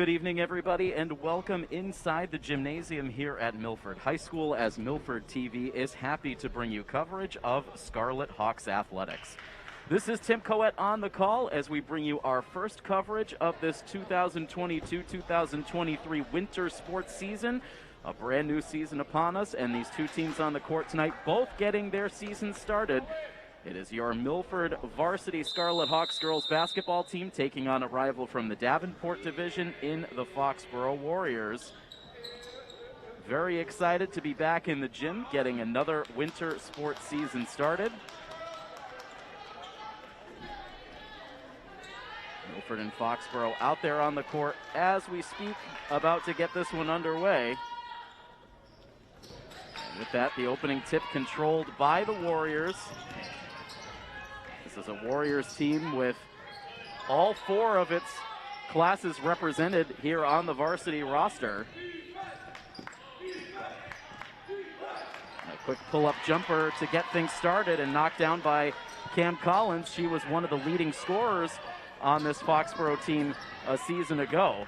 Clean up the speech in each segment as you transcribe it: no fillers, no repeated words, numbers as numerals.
Good evening, everybody, and welcome inside the gymnasium here at Milford High School, as Milford TV is happy to bring you coverage of Scarlet Hawks athletics. This is Tim Coet on the call as we bring you our first coverage of this 2022-2023 winter sports season. A brand new season upon us, and these two teams on the court tonight both getting their season started. It is your Milford varsity Scarlet Hawks girls basketball team taking on a rival from the Davenport division in the Foxboro Warriors. Very excited to be back in the gym, getting another winter sports season started. Milford and Foxboro out there on the court as we speak, about to get this one underway. And with that, the opening tip controlled by the Warriors. This is a Warriors team with all four of its classes represented here on the varsity roster. A quick pull-up jumper to get things started and knocked down by Cam Collins. She was one of the leading scorers on this Foxboro team a season ago.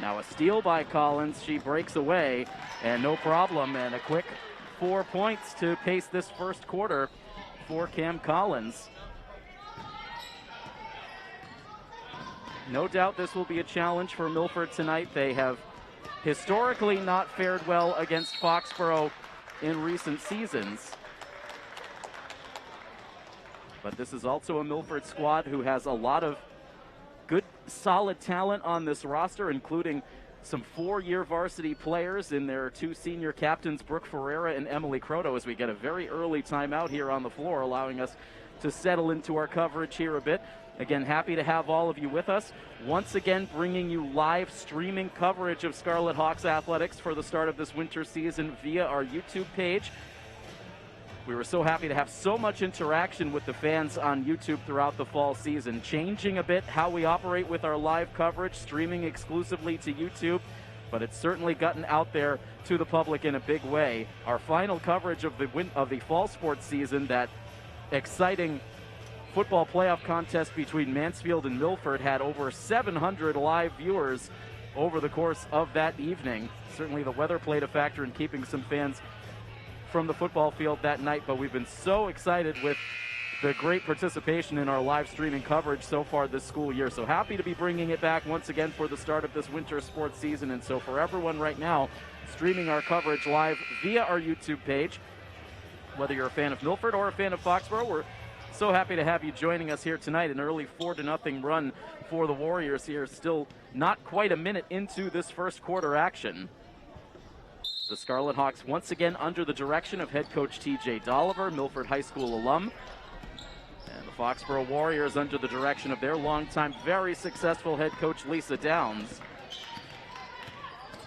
Now a steal by Collins. She breaks away, and no problem, and a quick 4 points to pace this first quarter for Cam Collins. No doubt this will be a challenge for Milford tonight. They have historically not fared well against Foxboro in recent seasons. But this is also a Milford squad who has a lot of good, solid talent on this roster, including some four-year varsity players in their two senior captains, Brooke Ferreira and Emily Croto, as we get a very early timeout here on the floor, allowing us to settle into our coverage here a bit. Again, happy to have all of you with us. Once again, bringing you live streaming coverage of Scarlet Hawks athletics for the start of this winter season via our YouTube page. We were so happy to have so much interaction with the fans on YouTube throughout the fall season, changing a bit how we operate with our live coverage, streaming exclusively to YouTube, but it's certainly gotten out there to the public in a big way. Our final coverage of the fall sports season, that exciting football playoff contest between Mansfield and Milford, had over 700 live viewers over the course of that evening. Certainly the weather played a factor in keeping some fans from the football field that night, but we've been so excited with the great participation in our live streaming coverage so far this school year. So happy to be bringing it back once again for the start of this winter sports season. And so for everyone right now streaming our coverage live via our YouTube page, whether you're a fan of Milford or a fan of Foxboro, we're so happy to have you joining us here tonight. An early 4-0 run for the Warriors here, still not quite a minute into this first quarter action. The Scarlet Hawks once again under the direction of head coach TJ Dolliver, Milford High School alum. And the Foxboro Warriors under the direction of their longtime, very successful head coach Lisa Downs.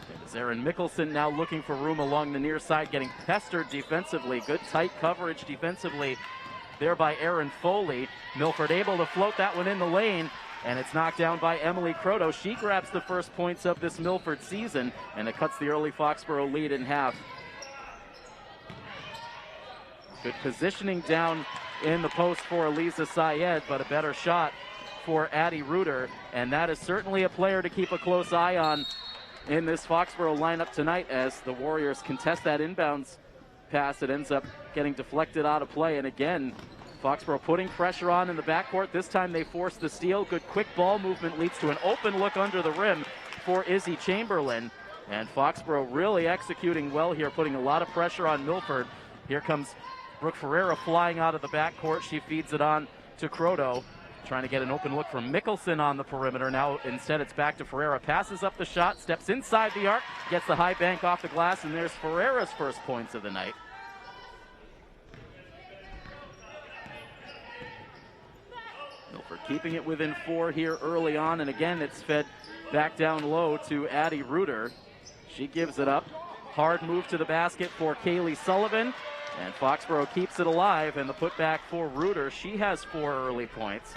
It is Aaron Mickelson now looking for room along the near side, getting pestered defensively. Good tight coverage defensively there by Aaron Foley. Milford able to float that one in the lane, and it's knocked down by Emily Croto. She grabs the first points of this Milford season, and it cuts the early Foxboro lead in half. Good positioning down in the post for Eliza Syed, but a better shot for Addie Reuter, and that is certainly a player to keep a close eye on in this Foxboro lineup tonight, as the Warriors contest that inbounds pass. It ends up getting deflected out of play, and again, Foxboro putting pressure on in the backcourt. This time they force the steal. Good quick ball movement leads to an open look under the rim for Izzy Chamberlain. And Foxboro really executing well here, putting a lot of pressure on Milford. Here comes Brooke Ferreira flying out of the backcourt. She feeds it on to Croto, trying to get an open look from Mickelson on the perimeter. Now instead it's back to Ferreira. Passes up the shot, steps inside the arc, gets the high bank off the glass, and there's Ferreira's first points of the night. Milford keeping it within 4 here early on, and again it's fed back down low to Addie Reuter. She gives it up. Hard move to the basket for Kaylee Sullivan, and Foxboro keeps it alive, and the putback for Reuter. She has 4 early points.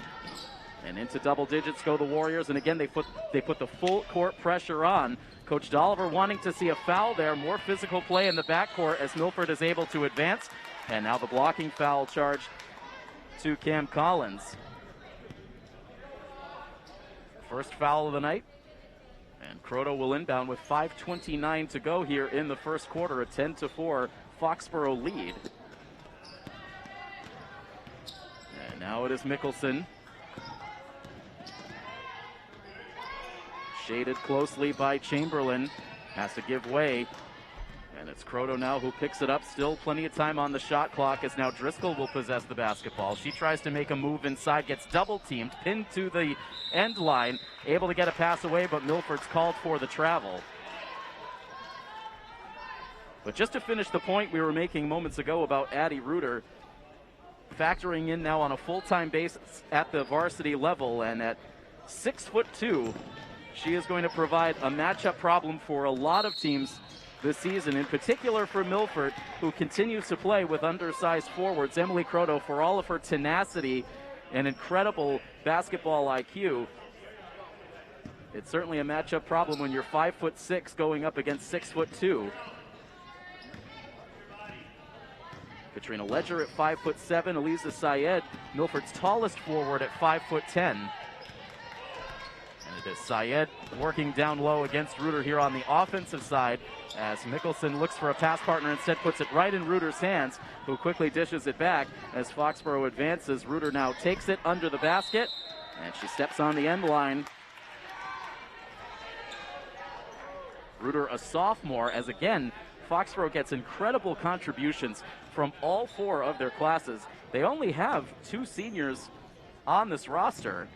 And into double digits go the Warriors, and again they put the full court pressure on. Coach Dolliver wanting to see a foul there, more physical play in the backcourt as Milford is able to advance. And now the blocking foul charge to Cam Collins. First foul of the night. And Croto will inbound with 5:29 to go here in the first quarter, a 10-4 Foxboro lead. And now it is Mickelson. Shaded closely by Chamberlain, has to give way. And it's Croto now who picks it up. Still plenty of time on the shot clock as now Driscoll will possess the basketball. She tries to make a move inside, gets double teamed, pinned to the end line, able to get a pass away, but Milford's called for the travel. But just to finish the point we were making moments ago about Addie Reuter, factoring in now on a full-time basis at the varsity level, and at 6'2", she is going to provide a matchup problem for a lot of teams this season, in particular for Milford, who continues to play with undersized forwards. Emily Croto, for all of her tenacity and incredible basketball IQ, it's certainly a matchup problem when you're 5'6" going up against 6'2". Katrina Ledger at 5'7", Eliza Syed, Milford's tallest forward, at 5'10". And it is Syed working down low against Reuter here on the offensive side, as Mickelson looks for a pass partner, instead puts it right in Reuter's hands, who quickly dishes it back as Foxboro advances. Reuter now takes it under the basket, and she steps on the end line. Reuter, a sophomore, as again, Foxboro gets incredible contributions from all four of their classes. They only have 2 seniors on this roster.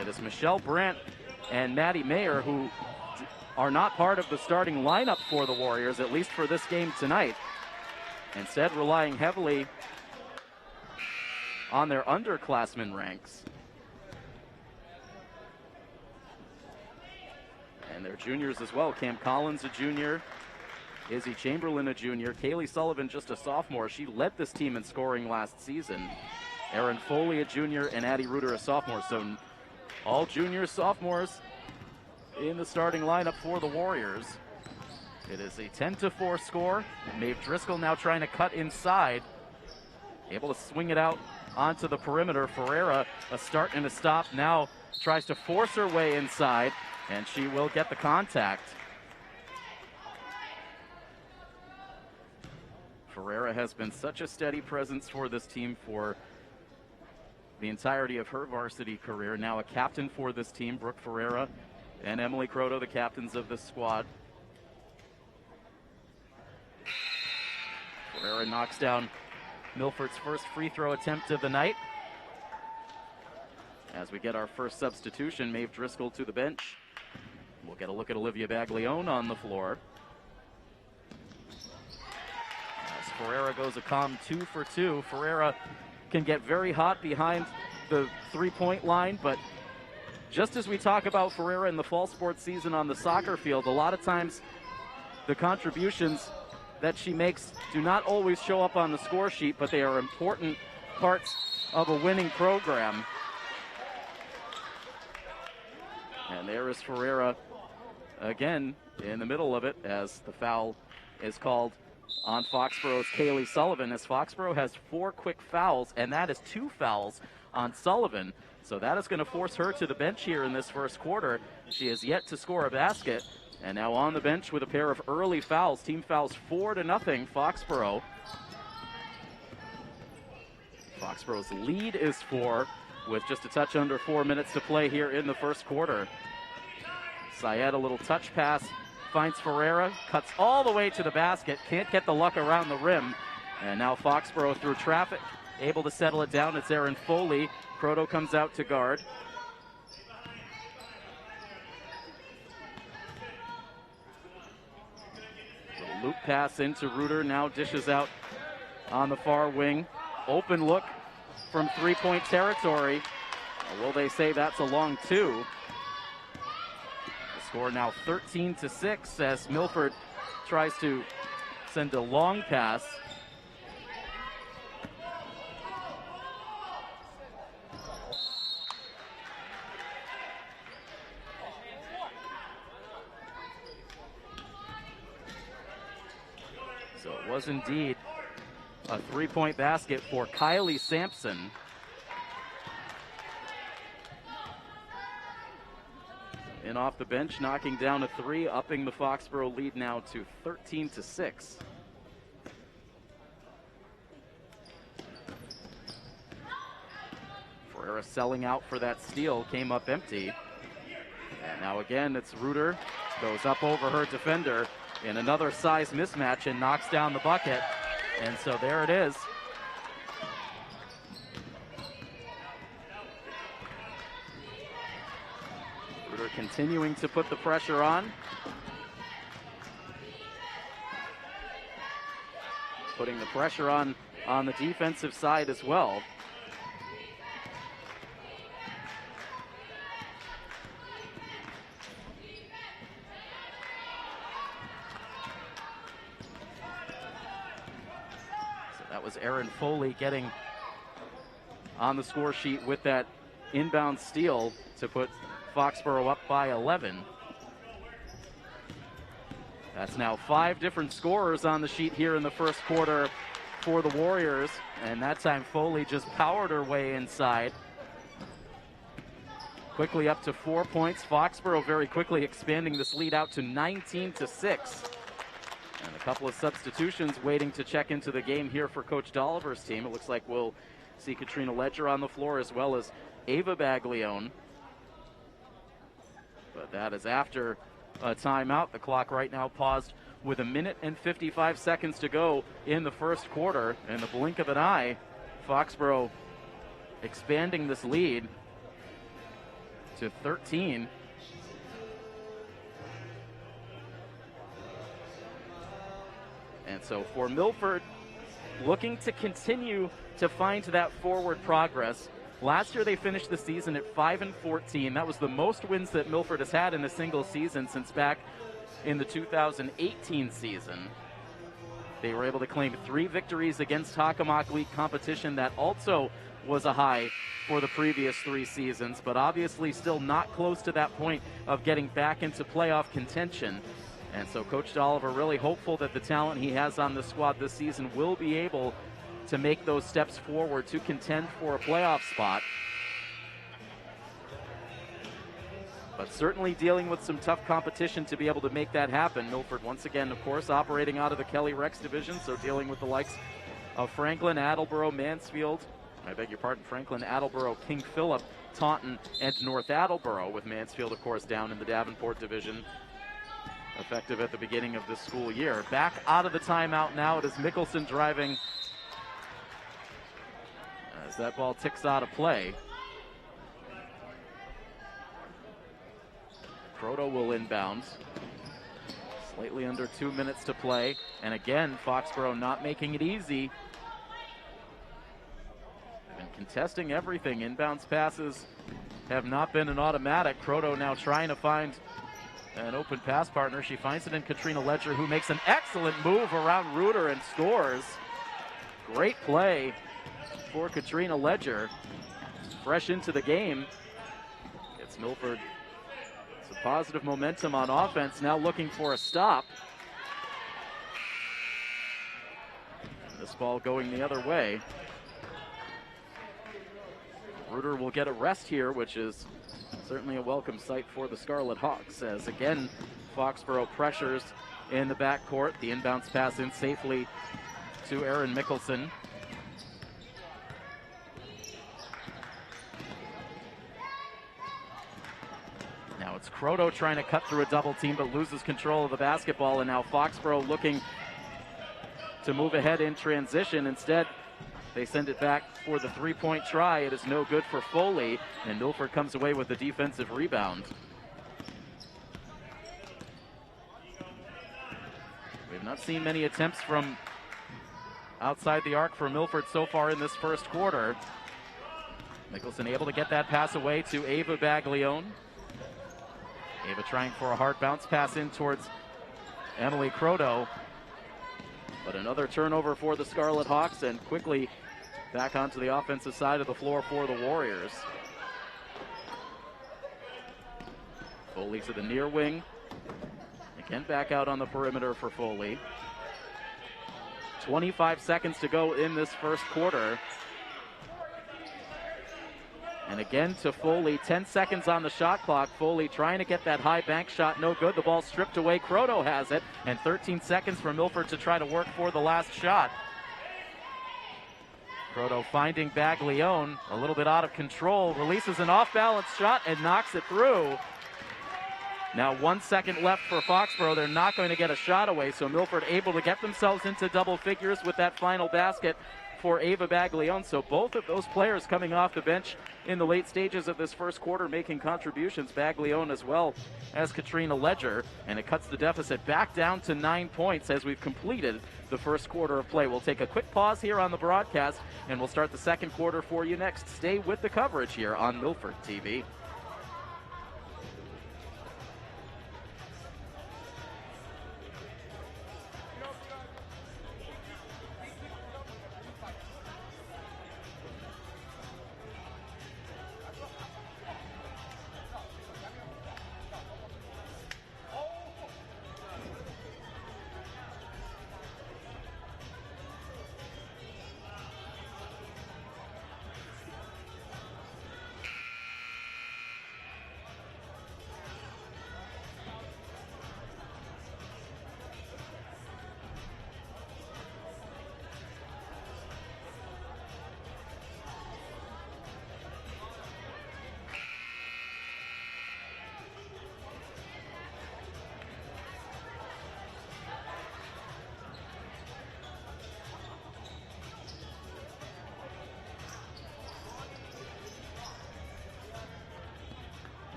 It is Michelle Brandt and Maddie Mayer, who are not part of the starting lineup for the Warriors, at least for this game tonight. Instead, relying heavily on their underclassmen ranks. And their juniors as well. Cam Collins, a junior. Izzy Chamberlain, a junior. Kaylee Sullivan, just a sophomore. She led this team in scoring last season. Erin Foley, a junior, and Addie Reuter, a sophomore. So all juniors, sophomores in the starting lineup for the Warriors. It is a 10-4 score. Maeve Driscoll now trying to cut inside. Able to swing it out onto the perimeter. Ferreira, a start and a stop, now tries to force her way inside, and she will get the contact. Ferreira has been such a steady presence for this team for the entirety of her varsity career. Now a captain for this team, Brooke Ferreira and Emily Croto, the captains of this squad. Ferreira knocks down Milford's first free throw attempt of the night. As we get our first substitution, Maeve Driscoll to the bench. We'll get a look at Olivia Baglione on the floor. As Ferreira goes a calm 2 for 2. Ferreira can get very hot behind the three-point line, but just as we talk about Ferreira in the fall sports season on the soccer field, a lot of times the contributions that she makes do not always show up on the score sheet, but they are important parts of a winning program. And there is Ferreira again in the middle of it, as the foul is called on Foxboro's Kaylee Sullivan, as Foxboro has 4 quick fouls, and that is 2 fouls on Sullivan. So that is going to force her to the bench here in this first quarter. She has yet to score a basket, and now on the bench with a pair of early fouls. Team fouls 4-0 Foxboro. Foxboro's lead is 4 with just a touch under 4 minutes to play here in the first quarter. Syed, a little touch pass, finds Ferreira, cuts all the way to the basket, can't get the luck around the rim. And now Foxboro through traffic, able to settle it down. It's Erin Foley. Croto comes out to guard. Little loop pass into Reuter, now dishes out on the far wing. Open look from three-point territory. Will they say that's a long 2? The score now 13-6 as Milford tries to send a long pass. was indeed a three-point basket for Kylie Sampson. In off the bench, knocking down a three, upping the Foxboro lead now to 13-6. Ferreira selling out for that steal, came up empty. And now again, it's Reuter, goes up over her defender in another size mismatch and knocks down the bucket. And so there it is. Reuter continuing to put the pressure on. Putting the pressure on the defensive side as well. That was Erin Foley getting on the score sheet with that inbound steal to put Foxboro up by 11. That's now 5 different scorers on the sheet here in the first quarter for the Warriors, and that time Foley just powered her way inside. Quickly up to 4 points. Foxboro very quickly expanding this lead out to 19-6. And a couple of substitutions waiting to check into the game here for Coach Dolliver's team. It looks like we'll see Katrina Ledger on the floor as well as Ava Baglione. But that is after a timeout. The clock right now paused with 1 minute and 55 seconds to go in the first quarter. In the blink of an eye, Foxboro expanding this lead to 13. And so for Milford, looking to continue to find that forward progress. Last year they finished the season at 5-14. That was the most wins that Milford has had in a single season since back in the 2018 season. They were able to claim 3 victories against Hockomock League competition. That also was a high for the previous 3 seasons, but obviously still not close to that point of getting back into playoff contention. And so Coach Dolliver really hopeful that the talent he has on the squad this season will be able to make those steps forward to contend for a playoff spot. But certainly dealing with some tough competition to be able to make that happen. Milford once again, of course, operating out of the Kelly Rex division, so dealing with the likes of Franklin, Attleboro, Mansfield, Franklin, Attleboro, King Philip, Taunton, and North Attleboro, with Mansfield, of course, down in the Davenport division, effective at the beginning of this school year. Back out of the timeout now. It is Mickelson driving as that ball ticks out of play. Croto will inbound. Slightly under 2 minutes to play. And again, Foxboro not making it easy. They've been contesting everything. Inbounds passes have not been an automatic. Croto now trying to find an open pass partner. She finds it in Katrina Ledger, who makes an excellent move around Reuter and scores. Great play for Katrina Ledger. Fresh into the game. It's Milford some positive momentum on offense, now looking for a stop. And this ball going the other way. Reuter will get a rest here, which is certainly a welcome sight for the Scarlet Hawks, as again Foxboro pressures in the backcourt. The inbounds pass in safely to Erin Mickelson. Now it's Croto trying to cut through a double team, but loses control of the basketball, and now Foxboro looking to move ahead in transition. Instead, they send it back for the three-point try. It is no good for Foley, and Milford comes away with the defensive rebound. We've not seen many attempts from outside the arc for Milford so far in this first quarter. Mickelson able to get that pass away to Ava Baglione. Ava trying for a hard bounce pass in towards Emily Croto. But another turnover for the Scarlet Hawks, and quickly back onto the offensive side of the floor for the Warriors. Foley to the near wing. Again back out on the perimeter for Foley. 25 seconds to go in this first quarter. And again to Foley, 10 seconds on the shot clock. Foley trying to get that high bank shot, no good. The ball stripped away. Croto has it, and 13 seconds for Milford to try to work for the last shot. Croto finding Baglione, a little bit out of control, releases an off-balance shot and knocks it through. Now 1 second left for Foxboro. They're not going to get a shot away, so Milford able to get themselves into double figures with that final basket for Ava Baglione. So both of those players coming off the bench in the late stages of this first quarter making contributions. Baglione as well as Katrina Ledger, and it cuts the deficit back down to 9 points as we've completed the first quarter of play. We'll take a quick pause here on the broadcast, and we'll start the second quarter for you next. Stay with the coverage here on Milford TV.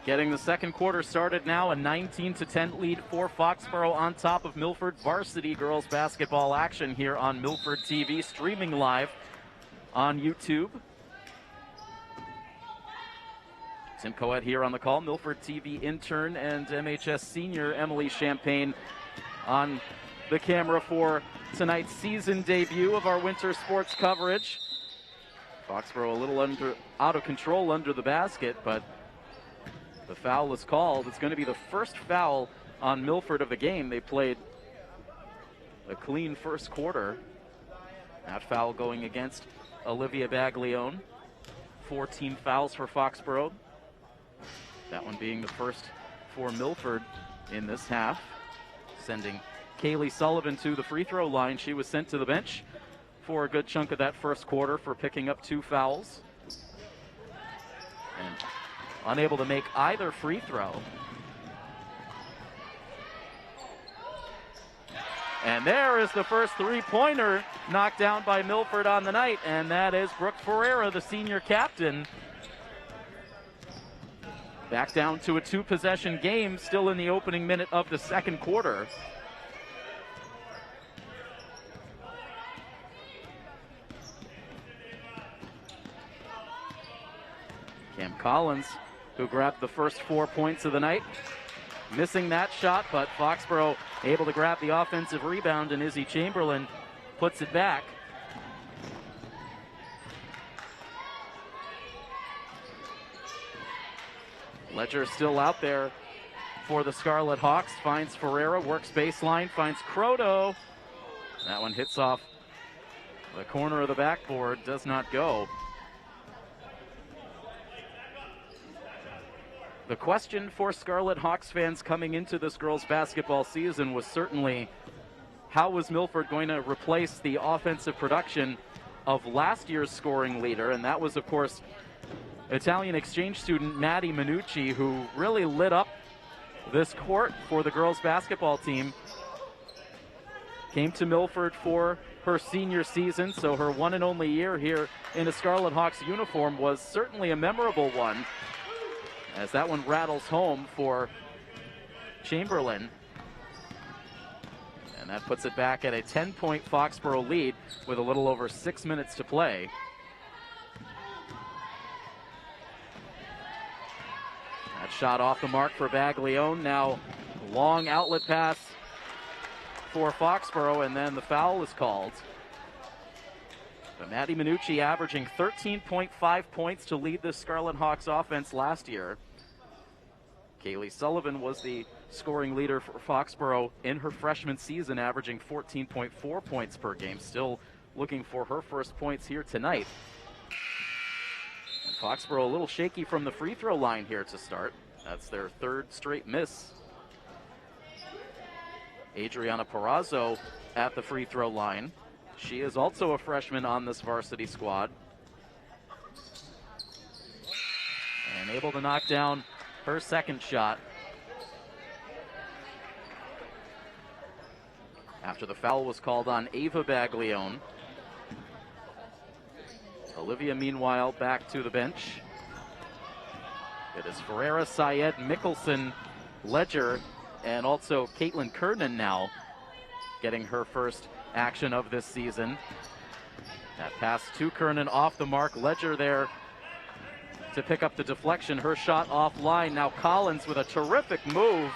Getting the second quarter started now, a 19-10 lead for Foxboro on top of Milford varsity girls basketball action here on Milford TV, streaming live on YouTube. Tim Coed here on the call, Milford TV intern and MHS senior Emily Champagne on the camera for tonight's season debut of our winter sports coverage. Foxboro a little out of control under the basket, but the foul is called. It's going to be the first foul on Milford of the game. They played a clean first quarter. That foul going against Olivia Baglione. 14 fouls for Foxboro. That one being the first for Milford in this half. Sending Kaylee Sullivan to the free throw line. She was sent to the bench for a good chunk of that first quarter for picking up 2 fouls. And unable to make either free throw. And there is the first three-pointer knocked down by Milford on the night, and that is Brooke Ferreira, the senior captain. Back down to a 2-possession game, still in the opening minute of the second quarter. Cam Collins, who grabbed the first 4 points of the night, missing that shot, but Foxboro able to grab the offensive rebound, and Izzy Chamberlain puts it back. Ledger still out there for the Scarlet Hawks, finds Ferreira, works baseline, finds Croto. That one hits off the corner of the backboard, does not go. The question for Scarlet Hawks fans coming into this girls' basketball season was certainly, how was Milford going to replace the offensive production of last year's scoring leader? And that was, of course, Italian exchange student Maddie Minucci, who really lit up this court for the girls' basketball team. Came to Milford for her senior season, so her one and only year here in a Scarlet Hawks uniform was certainly a memorable one, as that one rattles home for Chamberlain. And that puts it back at a 10-point Foxboro lead with a little over 6 minutes to play. That shot off the mark for Baglione. Now long outlet pass for Foxboro, and then the foul is called. But Maddie Minucci averaging 13.5 points to lead the Scarlet Hawks offense last year. Kaylee Sullivan was the scoring leader for Foxboro in her freshman season, averaging 14.4 points per game. Still looking for her first points here tonight. And Foxboro a little shaky from the free throw line here to start. That's their third straight miss. Adriana Perazzo at the free throw line. She is also a freshman on this varsity squad. And able to knock down her second shot. After the foul was called on Ava Baglione. Olivia, meanwhile, back to the bench. It is Ferreira, Syed, Mickelson, Ledger, and also Caitlin Kernan now getting her first action of this season. That pass to Kernan off the mark. Ledger there to pick up the deflection. Her shot offline. Now Collins with a terrific move,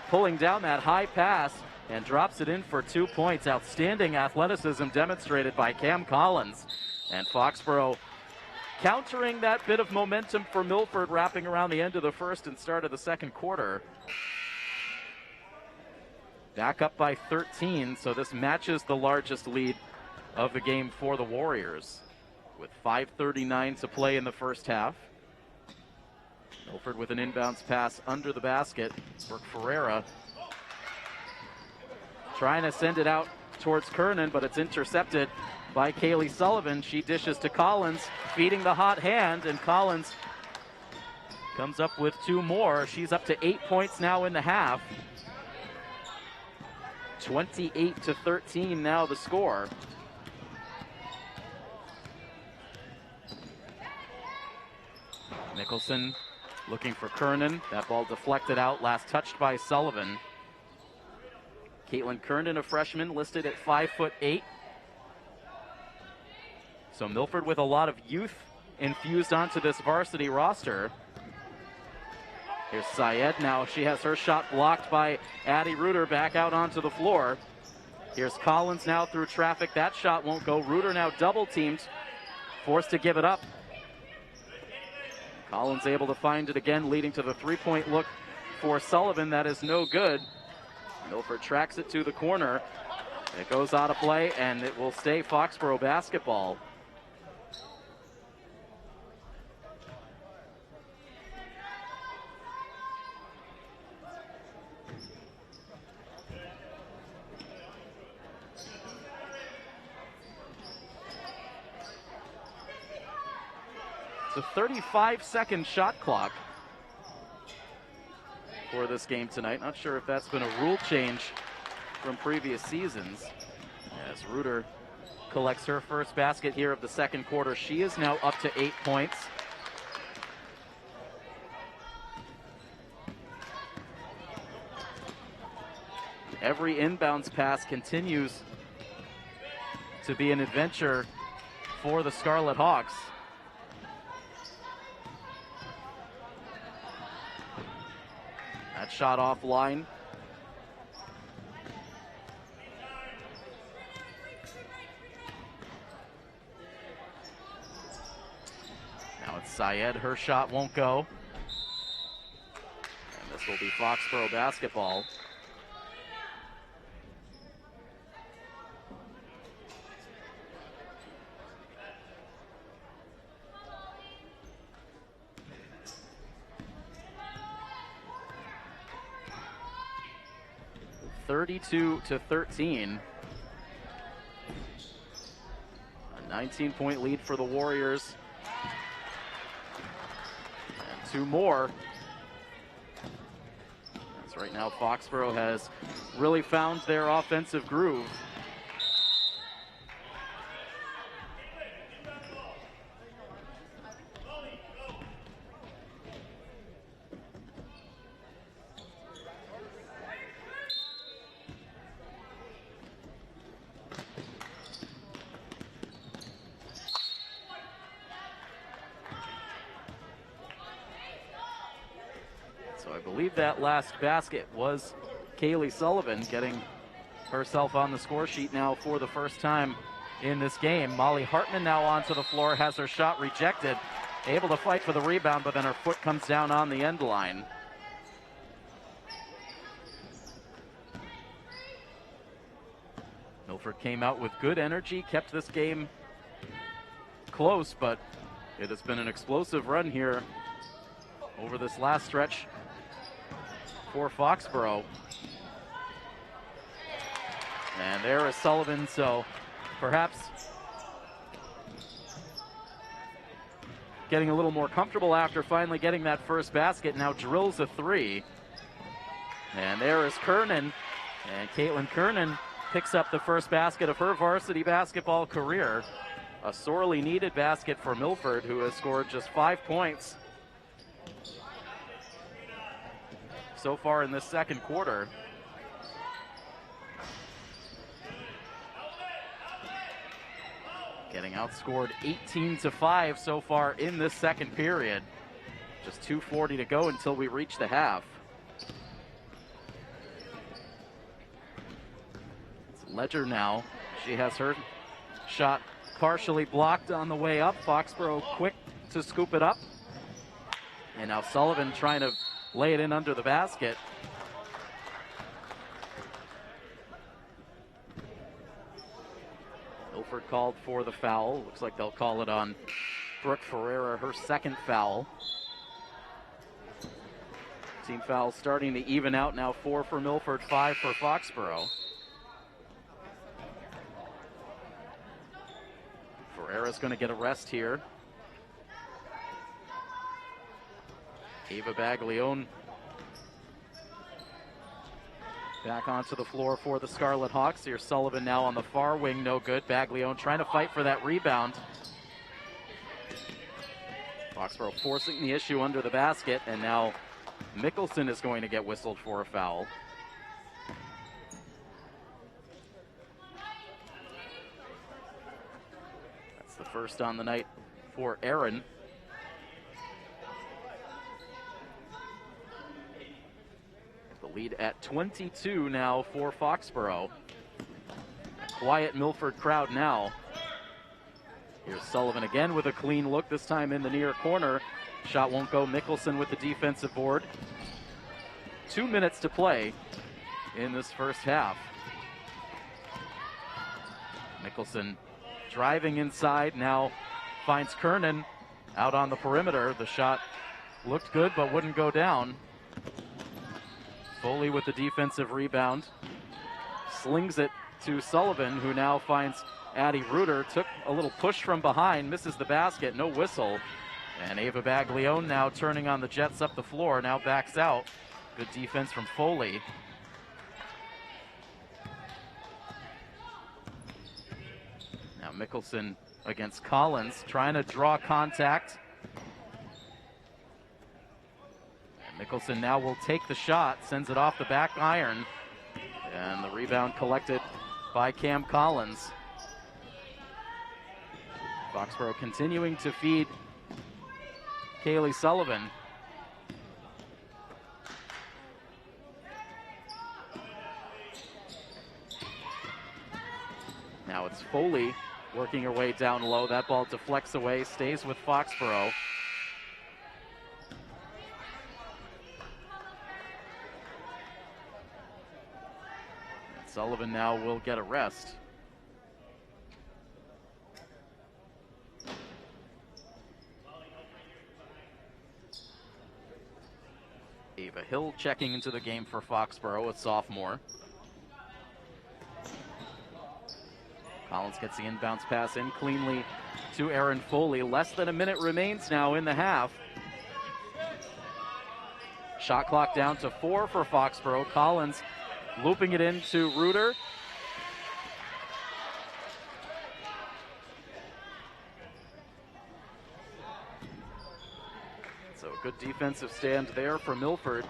pulling down that high pass and drops it in for 2 points. Outstanding athleticism demonstrated by Cam Collins. And Foxboro countering that bit of momentum for Milford, wrapping around the end of the first and start of the second quarter. Back up by 13, so this matches the largest lead of the game for the Warriors, with 5:39 to play in the first half. Milford with an inbounds pass under the basket. Brooke Ferreira trying to send it out towards Kernan, but it's intercepted by Kaylee Sullivan. She dishes to Collins, feeding the hot hand, and Collins comes up with 2 more. She's up to 8 points now in the half. 28-13 now the score. Mickelson looking for Kernan. That ball deflected out, last touched by Sullivan. Caitlin Kernan, a freshman, listed at 5'8". So Milford with a lot of youth infused onto this varsity roster. Here's Syed. Now she has her shot blocked by Addie Reuter, back out onto the floor. Here's Collins now through traffic. That shot won't go. Reuter now double teamed, forced to give it up. Collins able to find it again, leading to the 3-point look for Sullivan. That is no good. Milford tracks it to the corner. It goes out of play, and it will stay Foxboro basketball. It's a 35-second shot clock for this game tonight. Not sure if that's been a rule change from previous seasons. As Reuter collects her first basket here of the second quarter, she is now up to 8 points. Every inbounds pass continues to be an adventure for the Scarlet Hawks. That shot offline. Now it's Syed. Her shot won't go. And this will be Foxboro basketball. (32-13). A 19-point lead for the Warriors. And 2 more. As right now Foxboro has really found their offensive groove. That last basket was Kaylee Sullivan, getting herself on the score sheet now for the first time in this game. Molly Hartman now onto the floor, has her shot rejected. Able to fight for the rebound, but then her foot comes down on the end line. Milford came out with good energy, kept this game close, but it has been an explosive run here over this last stretch for Foxboro. And there is Sullivan, so perhaps getting a little more comfortable after finally getting that first basket. Now drills a three. And there is Kernan, and Caitlin Kernan picks up the first basket of her varsity basketball career. A sorely needed basket for Milford, who has scored just 5 points so far in this second quarter. Getting outscored 18-5 so far in this second period. Just 2:40 to go until we reach the half. It's Ledger now. She has her shot partially blocked on the way up. Foxboro quick to scoop it up. And now Sullivan trying to lay it in under the basket. Milford called for the foul. Looks like they'll call it on Brooke Ferreira, her second foul. Team fouls starting to even out now. 4 for Milford, 5 for Foxboro. Ferreira's going to get a rest here. Ava Baglione back onto the floor for the Scarlet Hawks. Here's Sullivan now on the far wing, no good. Baglione trying to fight for that rebound. Foxboro forcing the issue under the basket, and now Mickelson is going to get whistled for a foul. That's the first on the night for Aaron. The lead at 22 now for Foxboro. A quiet Milford crowd now. Here's Sullivan again with a clean look, this time in the near corner. Shot won't go. Mickelson with the defensive board. 2 minutes to play in this first half. Mickelson driving inside, now finds Kernan out on the perimeter. The shot looked good but wouldn't go down. Foley with the defensive rebound. Slings it to Sullivan, who now finds Addie Reuter. Took a little push from behind, misses the basket, no whistle. And Ava Baglione now turning on the Jets up the floor, now backs out. Good defense from Foley. Now Mickelson against Collins, trying to draw contact. Mickelson now will take the shot, sends it off the back iron, and the rebound collected by Cam Collins. Foxboro continuing to feed Kaylee Sullivan. Now it's Foley working her way down low. That ball deflects away, stays with Foxboro. Sullivan now will get a rest. Ava Hill checking into the game for Foxboro, a sophomore. Collins gets the inbounds pass in cleanly to Aaron Foley. Less than a minute remains now in the half. Shot clock down to 4 for Foxboro. Collins looping it into Reuter. So a good defensive stand there for Milford.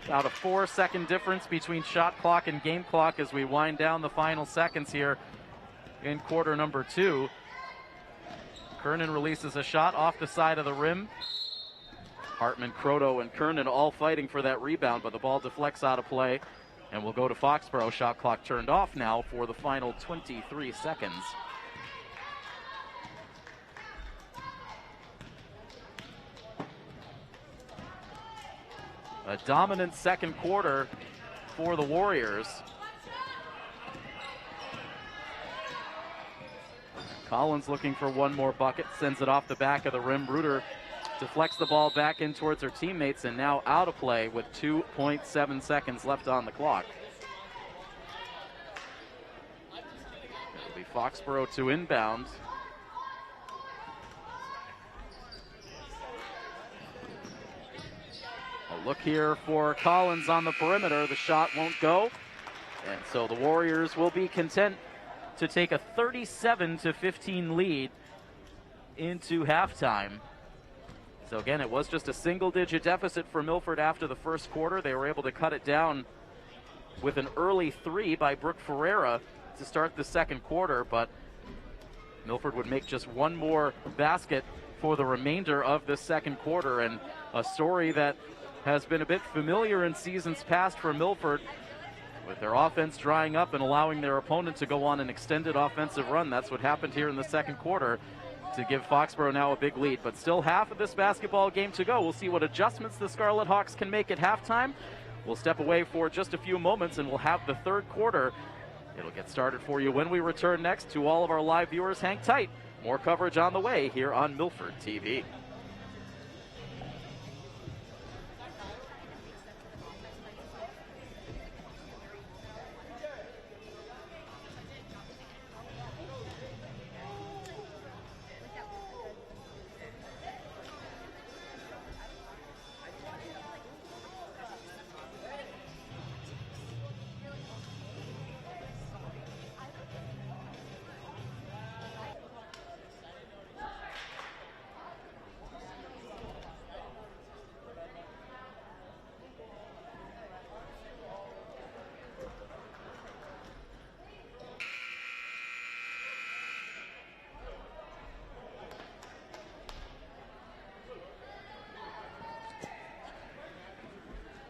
About a 4-second difference between shot clock and game clock as we wind down the final seconds here in quarter number 2. Kernan releases a shot off the side of the rim. Hartman, Croto, and Kernan all fighting for that rebound, but the ball deflects out of play. And we'll go to Foxboro. Shot clock turned off now for the final 23 seconds. A dominant second quarter for the Warriors. Collins looking for one more bucket, sends it off the back of the rim. Reuter deflects the ball back in towards her teammates, and now out of play with 2.7 seconds left on the clock. It'll be Foxboro to inbound. A look here for Collins on the perimeter. The shot won't go, and so the Warriors will be content to take a 37-15 lead into halftime. So again, it was just a single-digit deficit for Milford after the first quarter. They were able to cut it down with an early three by Brooke Ferreira to start the second quarter, but Milford would make just one more basket for the remainder of the second quarter, and a story that has been a bit familiar in seasons past for Milford, with their offense drying up and allowing their opponent to go on an extended offensive run. That's what happened here in the second quarter to give Foxboro now a big lead. But still half of this basketball game to go. We'll see what adjustments the Scarlet Hawks can make at halftime. We'll step away for just a few moments and we'll have the third quarter. It'll get started for you when we return next. To all of our live viewers, hang tight. More coverage on the way here on Milford TV.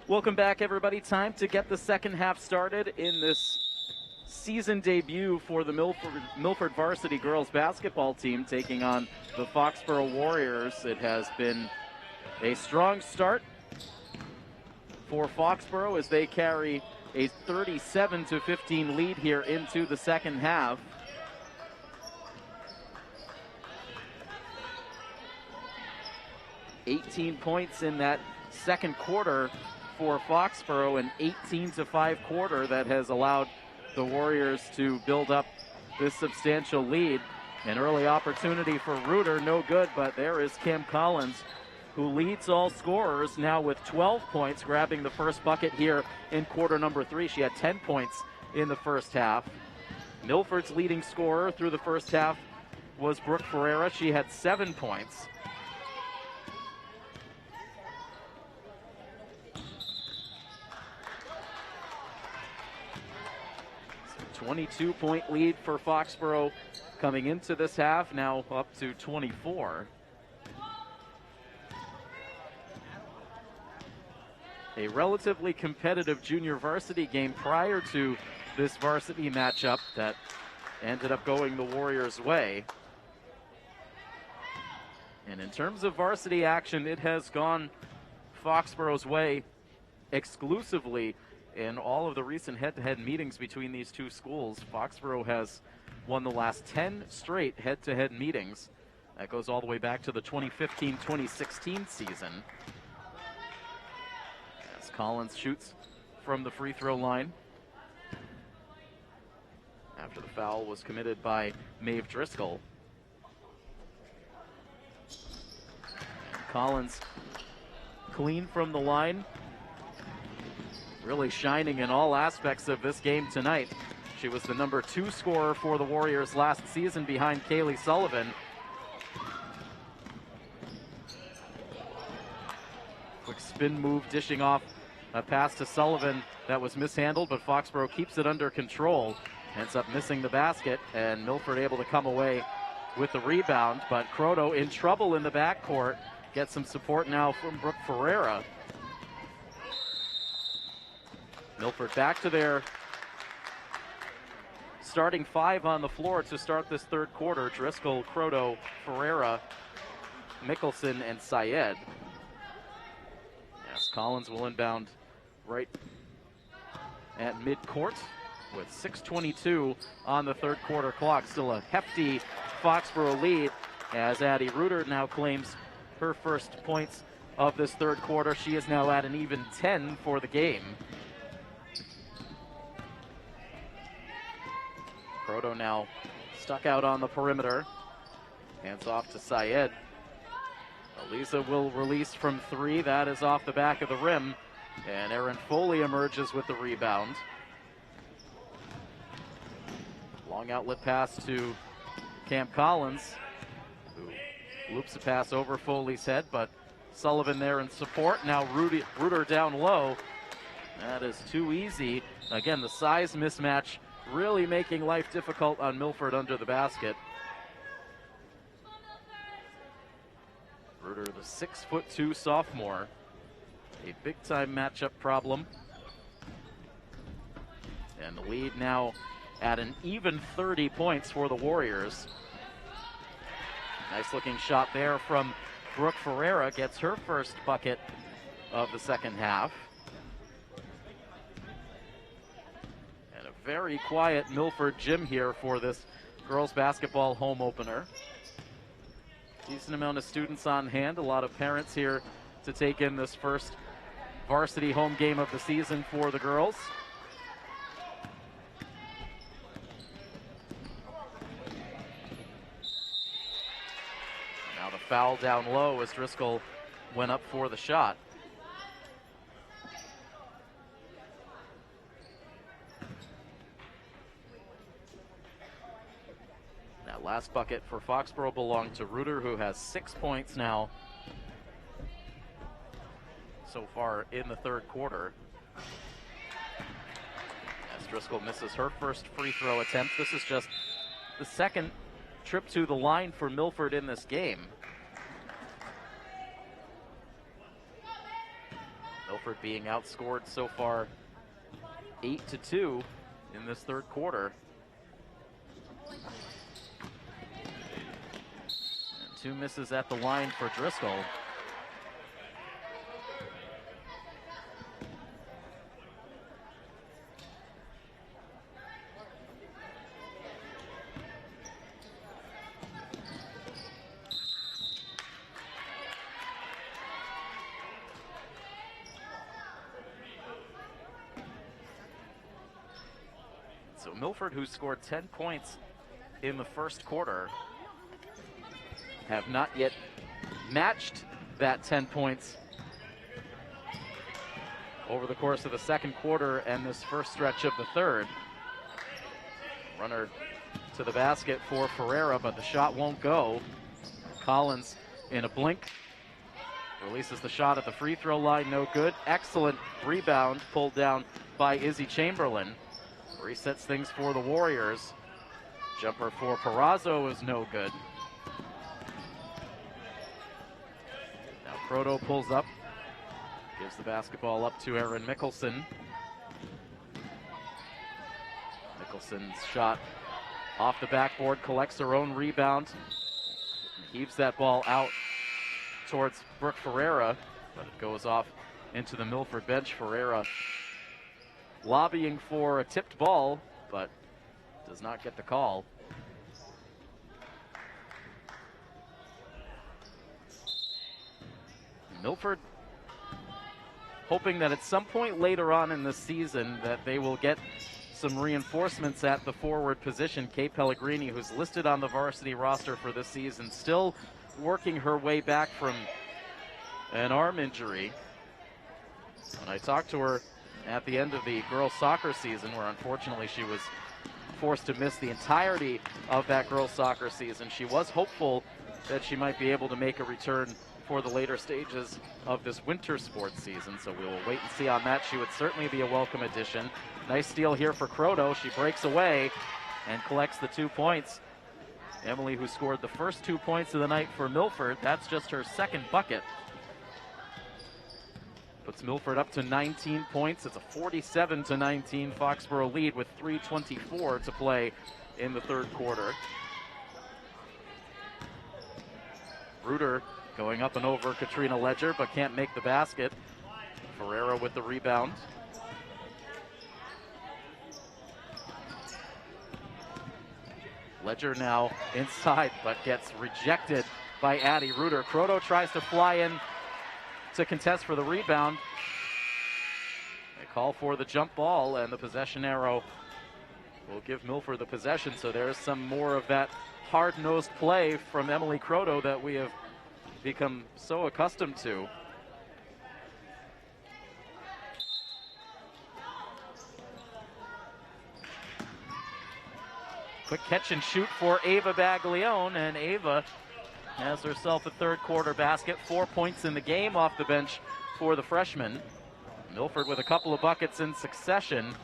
Welcome back, everybody. Time to get the second half started in this season debut for the Milford varsity girls basketball team taking on the Foxboro Warriors. It has been a strong start for Foxboro as they carry a 37-15 lead here into the second half. $18 points in that second quarter for Foxboro, an 18-5 quarter that has allowed the Warriors to build up this substantial lead. An early opportunity for Reuter, no good, but there is Kim Collins, who leads all scorers now with 12 points, grabbing the first bucket here in quarter number 3. She had 10 points in the first half. Milford's leading scorer through the first half was Brooke Ferreira. She had 7 points. 22-point lead for Foxboro coming into this half, now up to 24. A relatively competitive junior varsity game prior to this varsity matchup that ended up going the Warriors' way. And in terms of varsity action, it has gone Foxboro's way exclusively in all of the recent head-to-head meetings between these two schools. Foxboro has won the last 10 straight head-to-head meetings. That goes all the way back to the 2015-2016 season. As Collins shoots from the free throw line after the foul was committed by Maeve Driscoll. And Collins clean from the line, really shining in all aspects of this game tonight. She was the number 2 scorer for the Warriors last season behind Kaylee Sullivan. Quick spin move, dishing off a pass to Sullivan that was mishandled, but Foxboro keeps it under control. Ends up missing the basket, and Milford able to come away with the rebound, but Croto in trouble in the backcourt. Gets some support now from Brooke Ferreira. Milford back to their starting 5 on the floor to start this third quarter. Driscoll, Croto, Ferreira, Mickelson, and Syed. Yes, Collins will inbound right at midcourt with 6:22 on the third quarter clock. Still a hefty Foxboro lead as Addie Reuter now claims her first points of this third quarter. She is now at an even 10 for the game. Croto now stuck out on the perimeter. Hands off to Syed. Eliza will release from 3. That is off the back of the rim. And Erin Foley emerges with the rebound. Long outlet pass to Cam Collins, who loops a pass over Foley's head, but Sullivan there in support. Now Reuter down low. That is too easy. Again, the size mismatch really making life difficult on Milford under the basket. Reuter, the 6'2" sophomore. A big-time matchup problem. And the lead now at an even 30 points for the Warriors. Nice looking shot there from Brooke Ferreira. Gets her first bucket of the second half. And a very quiet Milford gym here for this girls basketball home opener. Decent amount of students on hand. A lot of parents here to take in this first varsity home game of the season for the girls. Now the foul down low as Driscoll went up for the shot. That last bucket for Foxboro belonged to Reuter, who has 6 points now so far in the third quarter. As Driscoll misses her first free throw attempt. This is just the second trip to the line for Milford in this game. Milford being outscored so far 8-2 in this third quarter. And 2 misses at the line for Driscoll. So Milford, who scored 10 points in the first quarter, have not yet matched that 10 points over the course of the second quarter and this first stretch of the third. Runner to the basket for Ferreira, but the shot won't go. Collins in a blink releases the shot at the free throw line, no good. Excellent rebound pulled down by Izzy Chamberlain. Resets things for the Warriors. Jumper for Perazzo is no good. Now Croto pulls up, gives the basketball up to Erin Mickelson. Mickelson's shot off the backboard, collects her own rebound, heaves that ball out towards Brooke Ferreira, but it goes off into the Milford bench. Ferreira lobbying for a tipped ball, but does not get the call. Milford hoping that at some point later on in the season that they will get some reinforcements at the forward position. Kay Pellegrini, who's listed on the varsity roster for this season, still working her way back from an arm injury. When I talked to her at the end of the girls' soccer season, where unfortunately she was forced to miss the entirety of that girls' soccer season, she was hopeful that she might be able to make a return for the later stages of this winter sports season. So we will wait and see on that. She would certainly be a welcome addition. Nice steal here for Croto. She breaks away and collects the 2 points. Emily, who scored the first 2 points of the night for Milford, that's just her second bucket. Puts Milford up to 19 points. It's a 47-19 Foxboro lead with 3:24 to play in the third quarter. Reuter going up and over Katrina Ledger, but can't make the basket. Ferreira with the rebound. Ledger now inside, but gets rejected by Addie Reuter. Croto tries to fly in to contest for the rebound. They call for the jump ball, and the possession arrow will give Milford the possession. So there's some more of that hard-nosed play from Emily Croto that we have become so accustomed to. Quick catch and shoot for Ava Baglione, and Ava has herself a third quarter basket. 4 points in the game off the bench for the freshman. Milford with a couple of buckets in succession. And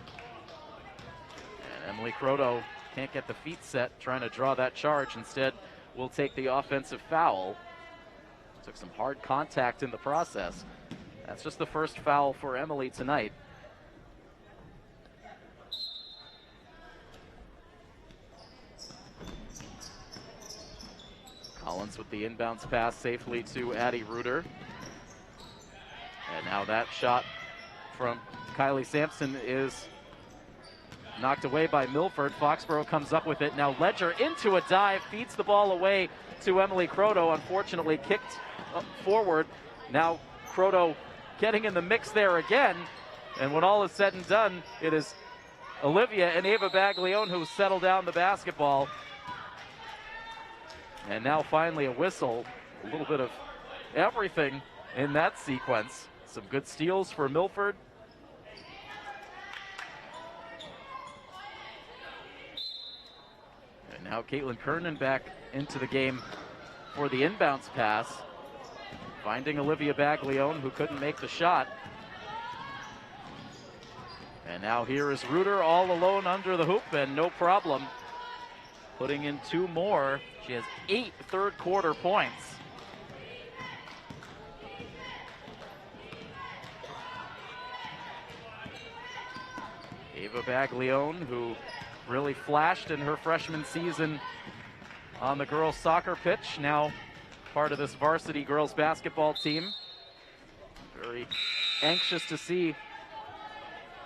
Emily Croto can't get the feet set, trying to draw that charge. Instead, will take the offensive foul. Took some hard contact in the process. That's just the first foul for Emily tonight. Collins with the inbounds pass safely to Addie Reuter. And now that shot from Kylie Sampson is knocked away by Milford. Foxboro comes up with it. Now Ledger into a dive, feeds the ball away to Emily Croto. Unfortunately kicked forward. Now Croto getting in the mix there again. And when all is said and done, it is Olivia and Ava Baglione who settle down the basketball. And now finally a whistle. A little bit of everything in that sequence. Some good steals for Milford. And now Caitlin Kernan back into the game for the inbounds pass. Finding Olivia Baglione, who couldn't make the shot. And now here is Reuter all alone under the hoop, and no problem. Putting in 2 more. She has 8 third quarter points. Ava Baglione, who really flashed in her freshman season on the girls' soccer pitch, now part of this varsity girls' basketball team. Very anxious to see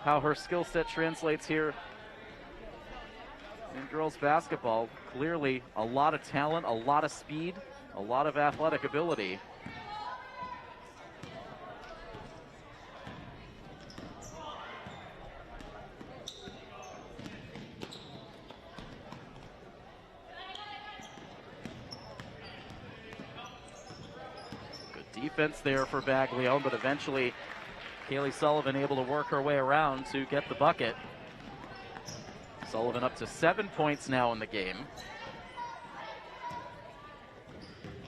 how her skill set translates here in girls basketball. Clearly a lot of talent, a lot of speed, a lot of athletic ability. Good defense there for Baglione, but eventually Kaylee Sullivan able to work her way around to get the bucket. Sullivan up to 7 points now in the game.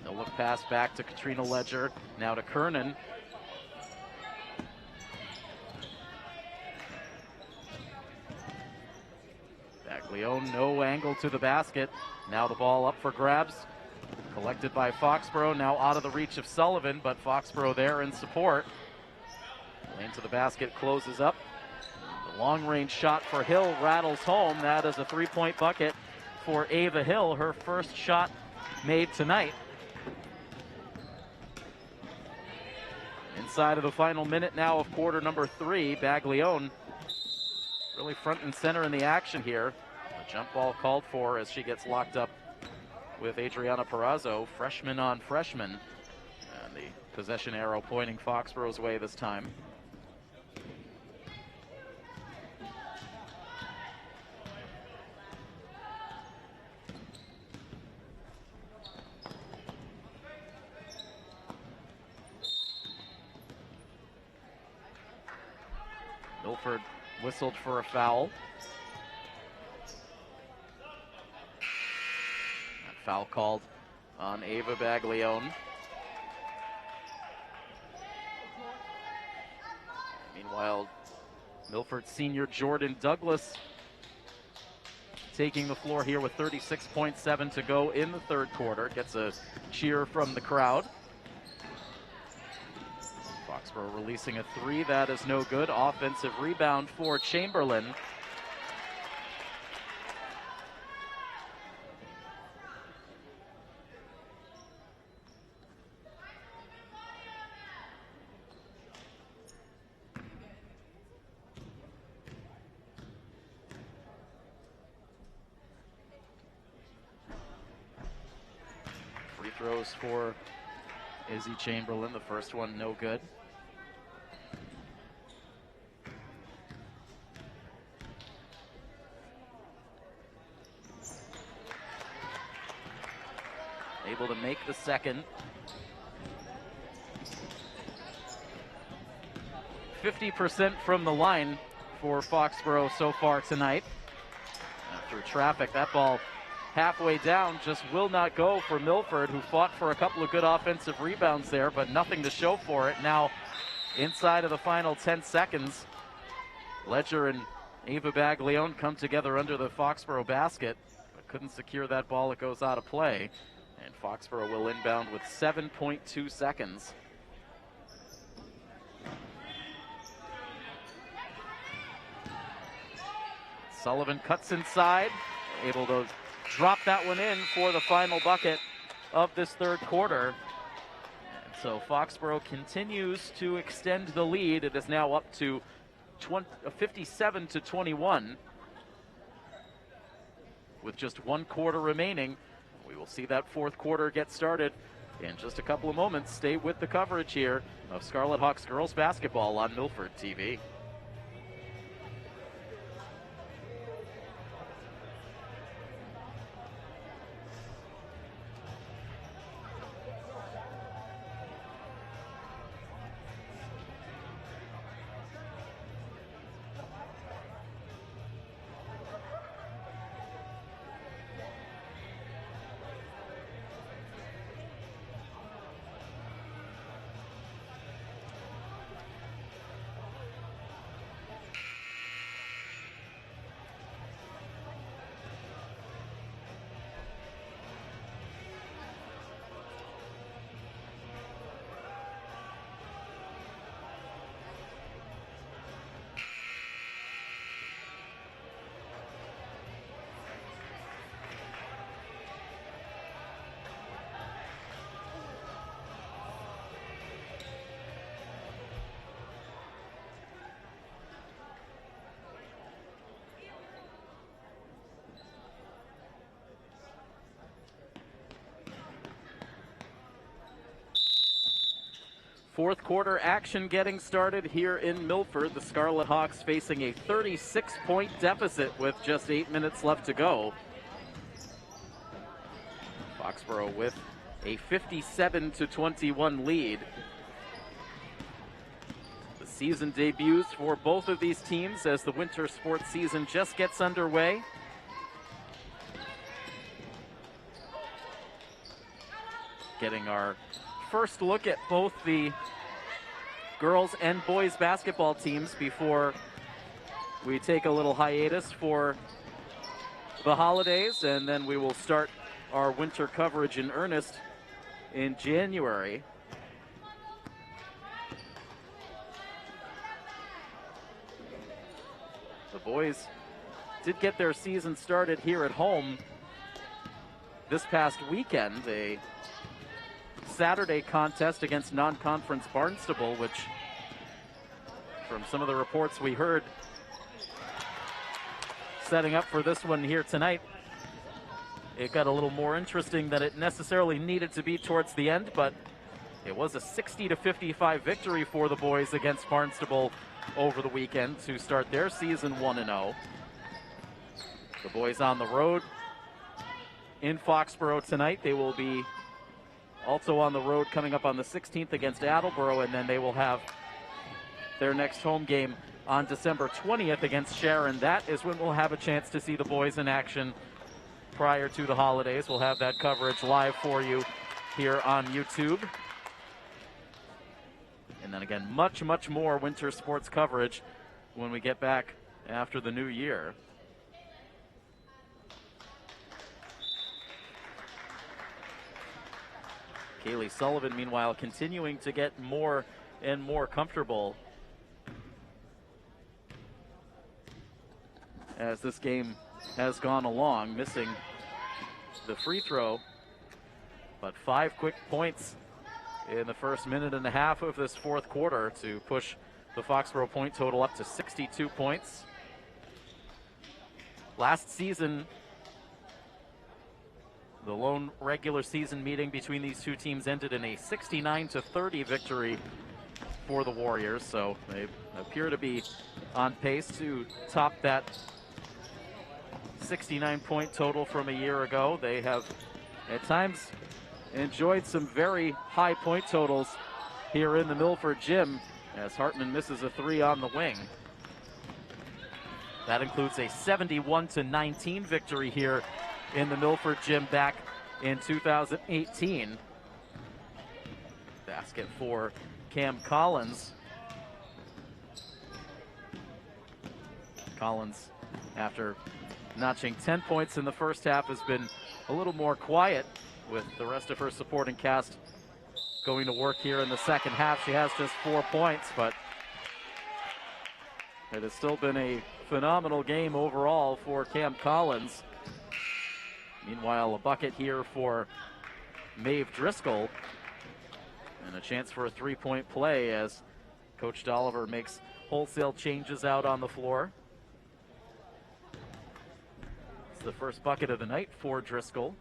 No look pass back to Katrina Ledger. Now to Kernan. Baglione, no angle to the basket. Now the ball up for grabs. Collected by Foxboro. Now out of the reach of Sullivan, but Foxboro there in support. Lane to the basket closes up. Long-range shot for Hill rattles home. That is a 3-point bucket for Ava Hill, her first shot made tonight. Inside of the final minute now of quarter number 3, Baglione really front and center in the action here. A jump ball called for as she gets locked up with Adriana Perazzo, freshman on freshman. And the possession arrow pointing Foxboro's way this time. Milford whistled for a foul. That foul called on Ava Baglione. Meanwhile, Milford senior Jordan Douglas taking the floor here with 36.7 to go in the third quarter. Gets a cheer from the crowd. Foxborough releasing a three. That is no good. Offensive rebound for Chamberlain. Free throws for Izzy Chamberlain. The first one no good. Able to make the second. 50% from the line for Foxborough so far tonight. Through traffic, that ball halfway down just will not go for Milford, who fought for a couple of good offensive rebounds there, but nothing to show for it. Now, inside of the final 10 seconds, Ledger and Ava Baglione come together under the Foxborough basket, but couldn't secure that ball. It goes out of play, and Foxborough will inbound with 7.2 seconds. Sullivan cuts inside, able to drop that one in for the final bucket of this third quarter. And so Foxborough continues to extend the lead. It is now up to 57-21 with just 1 quarter remaining. We will see that fourth quarter get started in just a couple of moments. Stay with the coverage here of Scarlet Hawks girls basketball on Milford TV. Fourth quarter action getting started here in Milford. The Scarlet Hawks facing a 36-point deficit with just 8 minutes left to go. Foxborough with a 57-21 lead. The season debuts for both of these teams as the winter sports season just gets underway. Getting our first look at both the girls and boys basketball teams before we take a little hiatus for the holidays, and then we will start our winter coverage in earnest in January. The boys did get their season started here at home this past weekend, a Saturday contest against non-conference Barnstable, which from some of the reports we heard setting up for this one here tonight, it got a little more interesting than it necessarily needed to be towards the end, but it was a 60-55 victory for the boys against Barnstable over the weekend to start their season 1-0. The boys on the road in Foxborough tonight. They will be also on the road coming up on the 16th against Attleboro, and then they will have their next home game on December 20th against Sharon. That is when we'll have a chance to see the boys in action prior to the holidays. We'll have that coverage live for you here on YouTube. And then again, much, much more winter sports coverage when we get back after the new year. Kaylee Sullivan, meanwhile, continuing to get more and more comfortable as this game has gone along, missing the free throw, but 5 quick points in the first minute and a half of this fourth quarter to push the Foxboro point total up to 62 points. Last season, the lone regular season meeting between these two teams ended in a 69-30 victory for the Warriors, so they appear to be on pace to top that 69-point total from a year ago. They have at times enjoyed some very high point totals here in the Milford gym as Hartman misses a 3 on the wing. That includes a 71-19 victory here in the Milford gym back in 2018. Basket for Cam Collins. Collins, after notching 10 points in the first half, has been a little more quiet with the rest of her supporting cast going to work here in the second half. She has just 4 points, but it has still been a phenomenal game overall for Cam Collins. Meanwhile, a bucket here for Maeve Driscoll and a chance for a 3-point play as Coach Dolliver makes wholesale changes out on the floor. It's the first bucket of the night for Driscoll.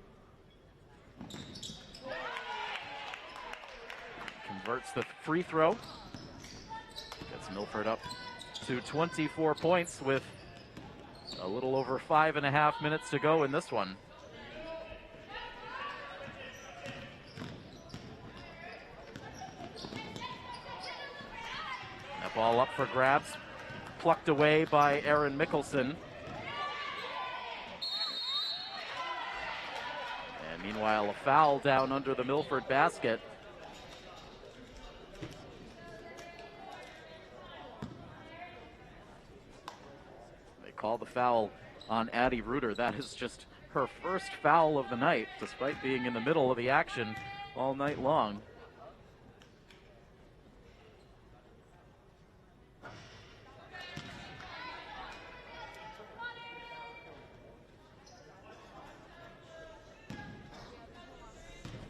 Converts the free throw. Gets Milford up to 24 points with a little over 5.5 minutes to go in this one. That ball up for grabs, plucked away by Erin Mickelson. And meanwhile, a foul down under the Milford basket. Call the foul on Addie Reuter. That is just her first foul of the night, despite being in the middle of the action all night long.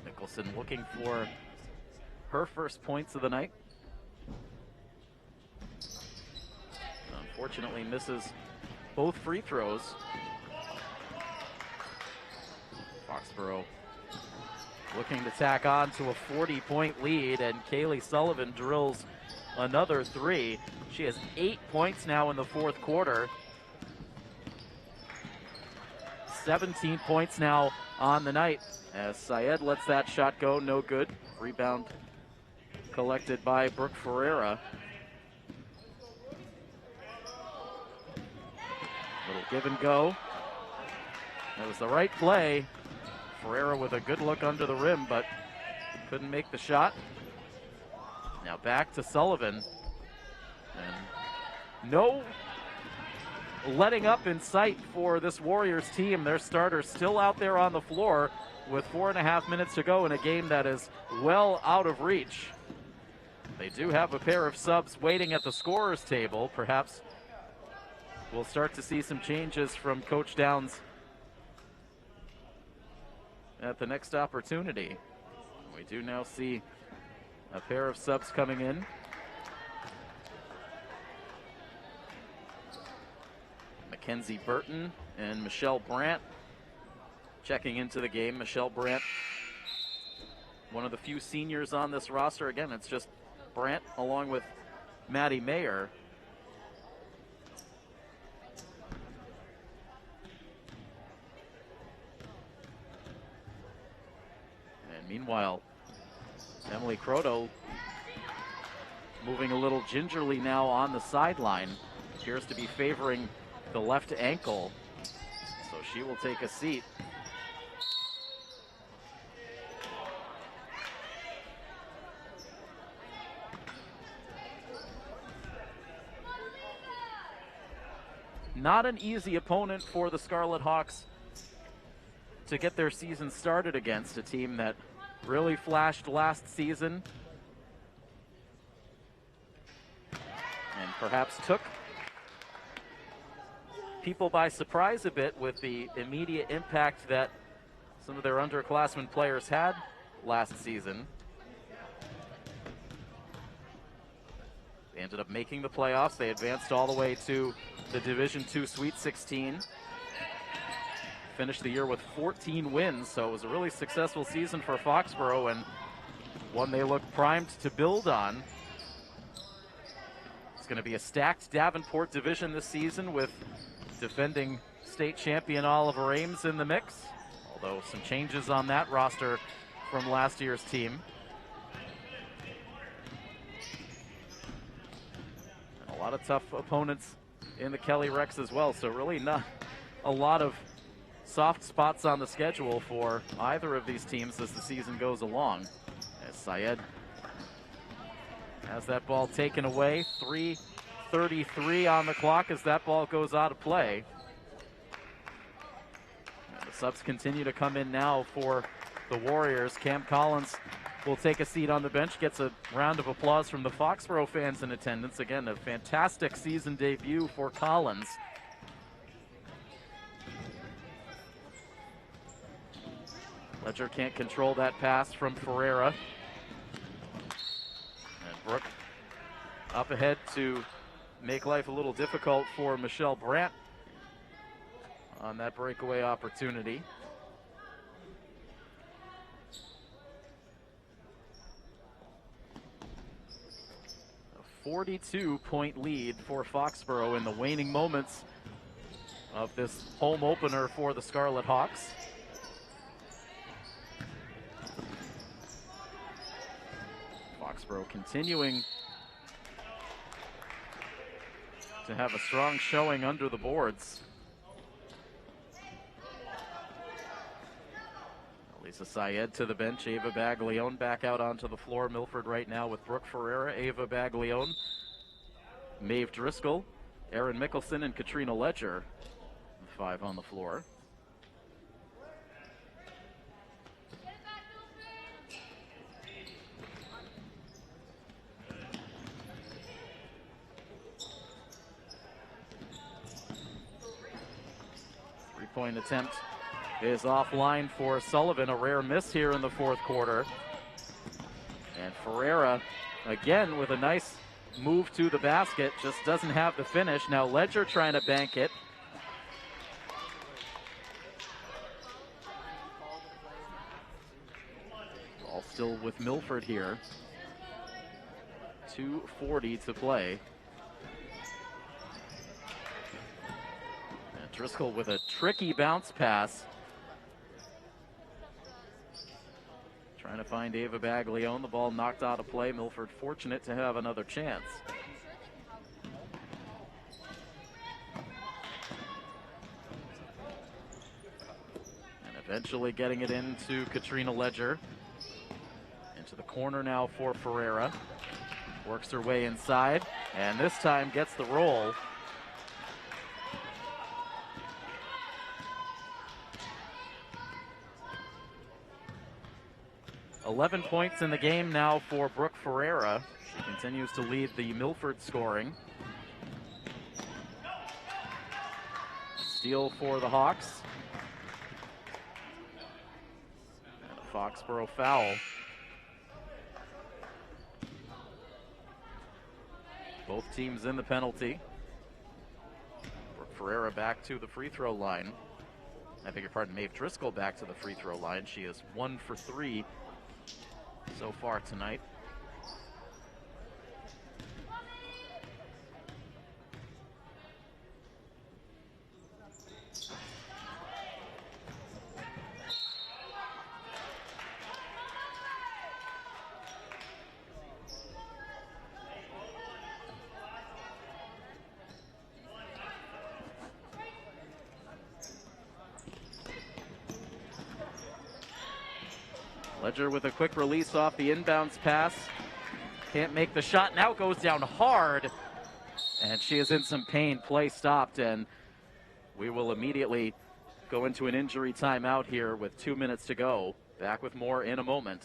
Mickelson looking for her first points of the night. Unfortunately misses both free throws. Foxboro looking to tack on to a 40-point lead, and Kaylee Sullivan drills another 3. She has 8 points now in the fourth quarter. 17 points now on the night as Syed lets that shot go, no good. Rebound collected by Brooke Ferreira. Little give and go. That was the right play. Ferreira with a good look under the rim, but couldn't make the shot. Now back to Sullivan. And no letting up in sight for this Warriors team. Their starters still out there on the floor with 4.5 minutes to go in a game that is well out of reach. They do have a pair of subs waiting at the scorer's table. Perhaps we'll start to see some changes from Coach Downs at the next opportunity. We do now see a pair of subs coming in. Mackenzie Burton and Michelle Brandt checking into the game. Michelle Brandt, one of the few seniors on this roster. Again, it's just Brandt along with Maddie Mayer. Meanwhile, Emily Croto moving a little gingerly now on the sideline. Appears to be favoring the left ankle, so she will take a seat. Not an easy opponent for the Scarlet Hawks to get their season started against, a team that really flashed last season. and perhaps took people by surprise a bit with the immediate impact that some of their underclassmen players had last season. They ended up making the playoffs. They advanced all the way to the Division II Sweet 16. Finished the year with 14 wins, so it was a really successful season for Foxboro and one they look primed to build on. It's going to be a stacked Davenport division this season with defending state champion Oliver Ames in the mix, although some changes on that roster from last year's team. And a lot of tough opponents in the Kelly Rex as well, so really not a lot of soft spots on the schedule for either of these teams as the season goes along. As Syed has that ball taken away, 3:33 on the clock as that ball goes out of play. And the subs continue to come in now for the Warriors. Cam Collins will take a seat on the bench, gets a round of applause from the Foxboro fans in attendance. Again, a fantastic season debut for Collins. Ledger can't control that pass from Ferreira. And Brooke up ahead to make life a little difficult for Michelle Brandt on that breakaway opportunity. A 42-point lead for Foxboro in the waning moments of this home opener for the Scarlet Hawks. Foxboro continuing to have a strong showing under the boards. Lisa Syed to the bench, Ava Baglione back out onto the floor. Milford right now with Brooke Ferreira, Ava Baglione, Maeve Driscoll, Erin Mickelson, and Katrina Ledger, the five on the floor. Three-point attempt is offline for Sullivan, a rare miss here in the fourth quarter. And Ferreira, again, with a nice move to the basket, just doesn't have the finish. Now Ledger trying to bank it. Ball still with Milford here. 2:40 to play. And Driscoll with a tricky bounce pass. Trying to find Ava Baglione. The ball knocked out of play. Milford fortunate to have another chance. And eventually getting it into Katrina Ledger. Into the corner now for Ferreira. Works her way inside, and this time gets the roll. $11 points in the game now for Brooke Ferreira. She continues to lead the Milford scoring. Steal for the Hawks. And a Foxboro foul. Both teams in the penalty. Brooke Ferreira back to the free throw line. I beg your pardon, Maeve Driscoll back to the free throw line. She is 1 for 3 so far tonight. Ledger with a quick release off the inbounds pass. Can't make the shot. Now goes down hard. And she is in some pain. Play stopped. And we will immediately go into an injury timeout here with 2 minutes to go. Back with more in a moment.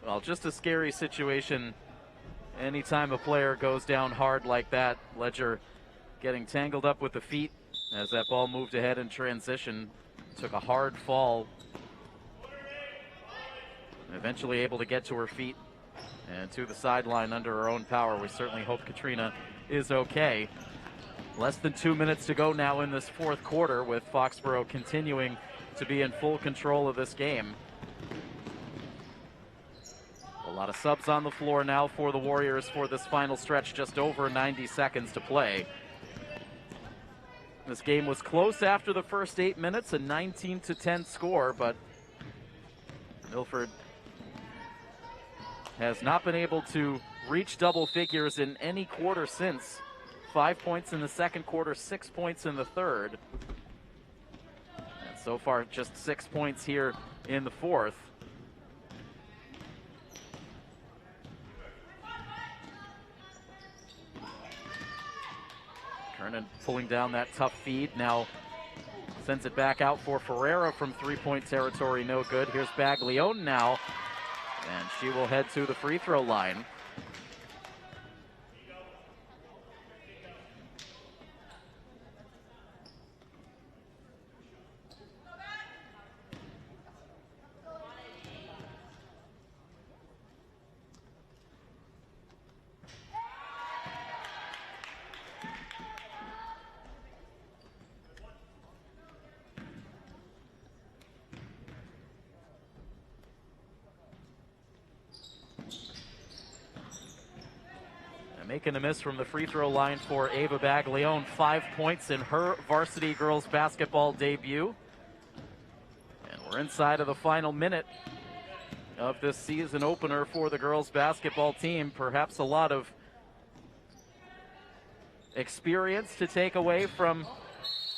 Well, just a scary situation anytime a player goes down hard like that. Ledger getting tangled up with the feet as that ball moved ahead in transition. Took a hard fall. Eventually able to get to her feet and to the sideline under her own power. We certainly hope Katrina is okay. Less than 2 minutes to go now in this fourth quarter, with Foxboro continuing to be in full control of this game. A lot of subs on the floor now for the Warriors for this final stretch, just over 90 seconds to play. This game was close after the first 8 minutes, a 19-10 score, but Milford has not been able to reach double figures in any quarter since. 5 points in the second quarter, 6 points in the third. And so far, just 6 points here in the fourth. Kernan pulling down that tough feed. Now sends it back out for Ferreira from three-point territory. No good. Here's Baglione now. And she will head to the free throw line. Making a miss from the free throw line for Ava Baglione. 5 points in her varsity girls basketball debut. And we're inside of the final minute of this season opener for the girls basketball team. Perhaps a lot of experience to take away from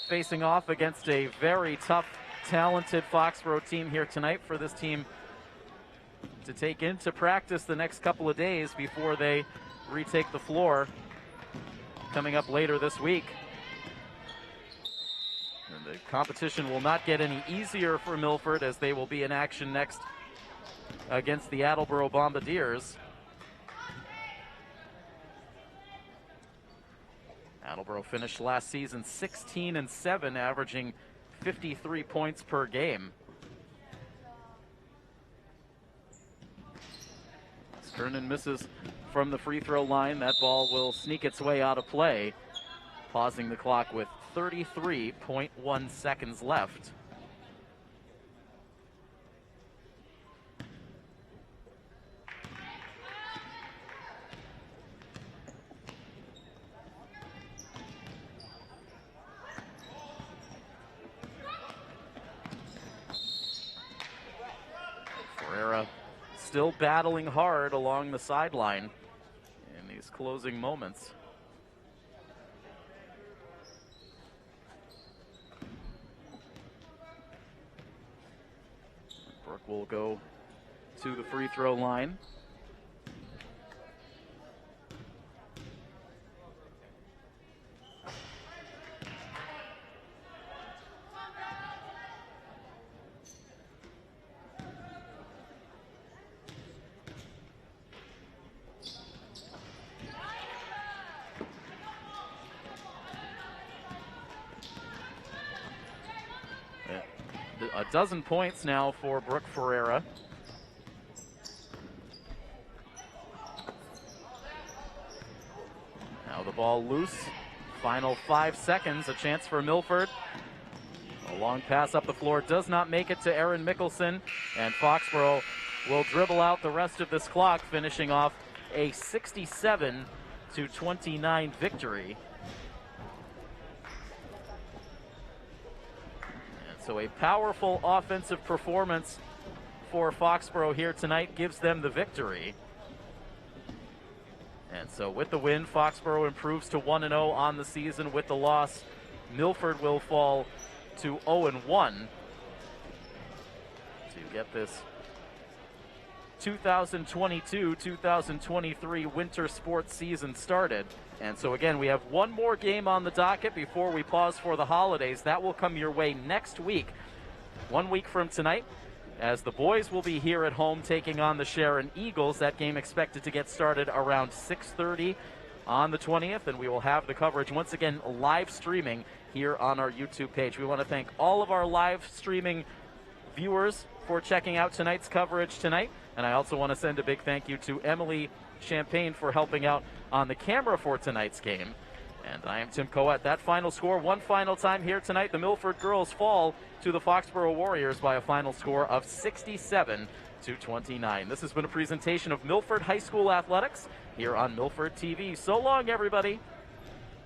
facing off against a very tough, talented Foxboro team here tonight, for this team to take into practice the next couple of days before they retake the floor coming up later this week. And the competition will not get any easier for Milford, as they will be in action next against the Attleboro Bombardiers. Attleboro finished last season 16-7, averaging 53 points per game. Kernan misses from the free throw line. That ball will sneak its way out of play, pausing the clock with 33.1 seconds left. Ferreira still battling hard along the sideline in these closing moments. Brooke will go to the free throw line. A dozen points now for Brooke Ferreira. Now the ball loose. Final 5 seconds. A chance for Milford. A long pass up the floor does not make it to Erin Mickelson. And Foxboro will dribble out the rest of this clock, finishing off a 67-29 victory. So a powerful offensive performance for Foxboro here tonight gives them the victory. And so with the win, Foxboro improves to 1-0 on the season. With the loss, Milford will fall to 0-1 to get this 2022-2023 winter sports season started. And so again, we have one more game on the docket before we pause for the holidays. That will come your way next week. 1 week from tonight, as the boys will be here at home taking on the Sharon Eagles. That game expected to get started around 6:30 on the 20th, and we will have the coverage once again live streaming here on our YouTube page. We want to thank all of our live streaming viewers for checking out tonight's coverage tonight, and I also want to send a big thank you to Emily Champagne for helping out on the camera for tonight's game. And I am Tim Coet. That final score, one final time here tonight. The Milford girls fall to the Foxboro Warriors by a final score of 67-29. This has been a presentation of Milford High School Athletics here on Milford TV. So long, everybody.